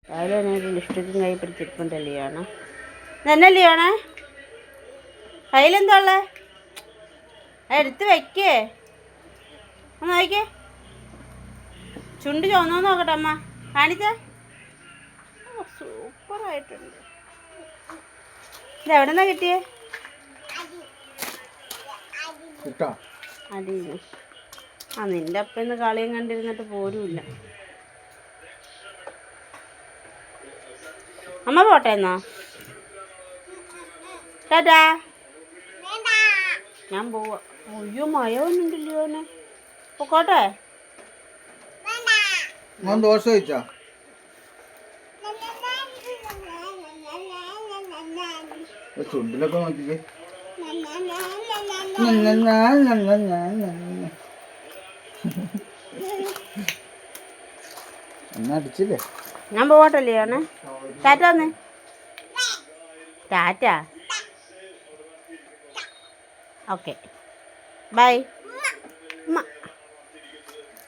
രാവിലെ തന്നെ ഒരു ലിപ്സ്റ്റിക്കും കൈ പിടിച്ചിരിപ്പുണ്ട് ലിയോണ്. ഇതെന്നെ ലിയോണേ കയ്യിലെന്താ ഉള്ളത്? എടുത്ത് വെക്കേ. ഒന്ന് നോക്കിക്കേ. ചുണ്ട് ചോന്നോന്ന് നോക്കട്ടെ അമ്മ. കാണിച്ചേ. സൂപ്പറായിട്ടുണ്ട്. ഇതെവിടെ നിന്നാ കിട്ടിയേ? അടിയിൽ. ആ നിൻ്റെ അപ്പം ഇന്ന് കളിയും കണ്ടിരുന്നിട്ട് പോരുമില്ല. അമ്മ പോട്ടെ എന്നാ. ടാറ്റാ. ഞാൻ പോവാ. അയ്യോ മഴ ഒന്നുമില്ലല്ലോ അവനെ. പൊക്കോട്ടെ. ദോശ കഴിച്ചാ? ചുണ്ടിലൊക്കെ നോക്കിക്കേ. എന്നാ അടിച്ചില്ലേ? ഞാൻ പോകട്ടല്ലേ ആണ്. ടാറ്റ വന്നേ. ടാറ്റ. Okay by.